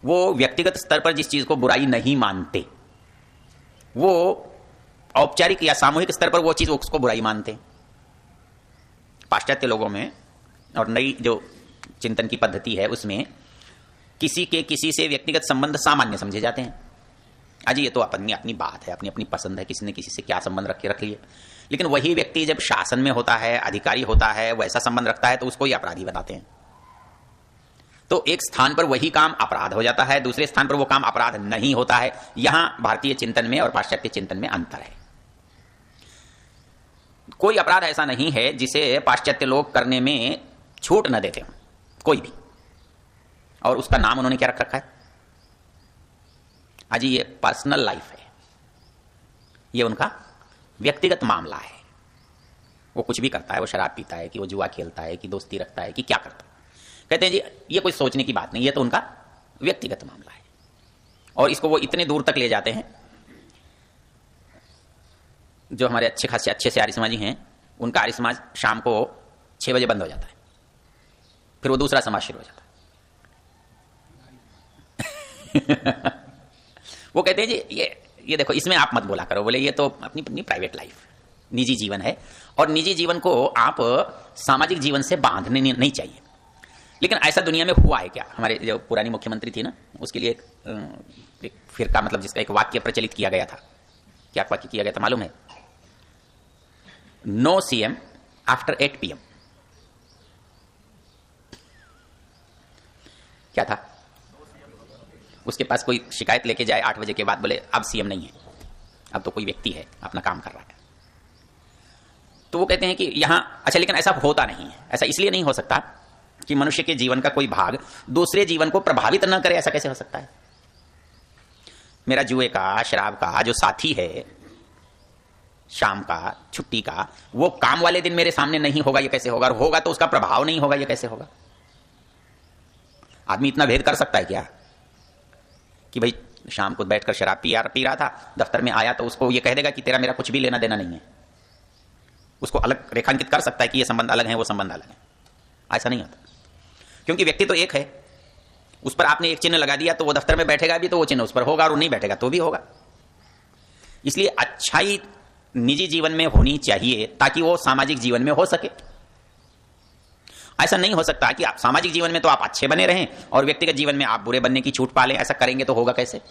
वो व्यक्तिगत स्तर पर जिस चीज को बुराई नहीं मानते, वो औपचारिक या सामूहिक स्तर पर वो चीज उसको बुराई मानते। पाश्चात्य लोगों में और नई जो चिंतन की पद्धति है उसमें किसी के किसी से व्यक्तिगत संबंध सामान्य समझे जाते हैं। आज ये तो अपनी अपनी बात है, अपनी अपनी पसंद है, किसी ने किसी से क्या संबंध रख लिए। लेकिन वही व्यक्ति जब शासन में होता है, अधिकारी होता है, वैसा संबंध रखता है तो उसको ही अपराधी बताते हैं। तो एक स्थान पर वही काम अपराध हो जाता है, दूसरे स्थान पर वो काम अपराध नहीं होता है। यहां भारतीय चिंतन में और पाश्चात्य चिंतन में अंतर है। कोई अपराध ऐसा नहीं है जिसे पाश्चात्य लोग करने में छूट न देते हो, कोई भी। और उसका नाम उन्होंने क्या रख रखा है? आज ये पर्सनल लाइफ है, ये उनका व्यक्तिगत मामला है। वो कुछ भी करता है, वो शराब पीता है कि वो जुआ खेलता है कि दोस्ती रखता है कि क्या करता है, कहते हैं जी ये कोई सोचने की बात नहीं, ये तो उनका व्यक्तिगत मामला है। और इसको वो इतने दूर तक ले जाते हैं, जो हमारे अच्छे से आर्य समाजी हैं, उनका आर्य समाज शाम को 6 बजे बंद हो जाता है, फिर वो दूसरा समाज शुरू हो जाता है। वो कहते हैं जी ये देखो, इसमें आप मत बोला करो। बोले ये तो अपनी अपनी प्राइवेट लाइफ, निजी जीवन है, और निजी जीवन को आप सामाजिक जीवन से बांधने नहीं चाहिए। लेकिन ऐसा दुनिया में हुआ है क्या? हमारे जो पुरानी मुख्यमंत्री थी ना, उसके लिए एक फिरका, मतलब जिसका एक वाक्य प्रचलित किया गया था। क्या वाक्य किया गया था मालूम है? No CM after 8 PM। क्या था? उसके पास कोई शिकायत लेके जाए 8 बजे के बाद, बोले अब सीएम नहीं है, अब तो कोई व्यक्ति है अपना काम कर रहा है। तो वो कहते हैं कि यहां अच्छा, लेकिन ऐसा होता नहीं है। ऐसा इसलिए नहीं हो सकता कि मनुष्य के जीवन का कोई भाग दूसरे जीवन को प्रभावित न करे। ऐसा कैसे हो सकता है? मेरा जुए का, शराब का जो साथी है, शाम का, छुट्टी का, वो काम वाले दिन मेरे सामने नहीं होगा, ये कैसे होगा? और होगा तो उसका प्रभाव नहीं होगा, ये कैसे होगा? आदमी इतना भेद कर सकता है क्या कि भाई शाम को बैठकर शराब पी रहा था, दफ्तर में आया तो उसको ये कह देगा कि तेरा मेरा कुछ भी लेना देना नहीं है? उसको अलग रेखांकित कर सकता है कि ये संबंध अलग है, वो संबंध अलग है? ऐसा नहीं होता, क्योंकि व्यक्ति तो एक है। उस पर आपने एक चिन्ह लगा दिया तो वो दफ्तर में बैठेगा भी तो वो चिन्ह उस पर होगा, और वो नहीं बैठेगा तो भी होगा। इसलिए अच्छाई निजी जीवन में होनी चाहिए ताकि वो सामाजिक जीवन में हो सके। ऐसा नहीं हो सकता कि आप सामाजिक जीवन में तो आप अच्छे बने रहें और व्यक्तिगत जीवन में आप बुरे बनने की छूट पा लें। ऐसा करेंगे तो होगा कैसे?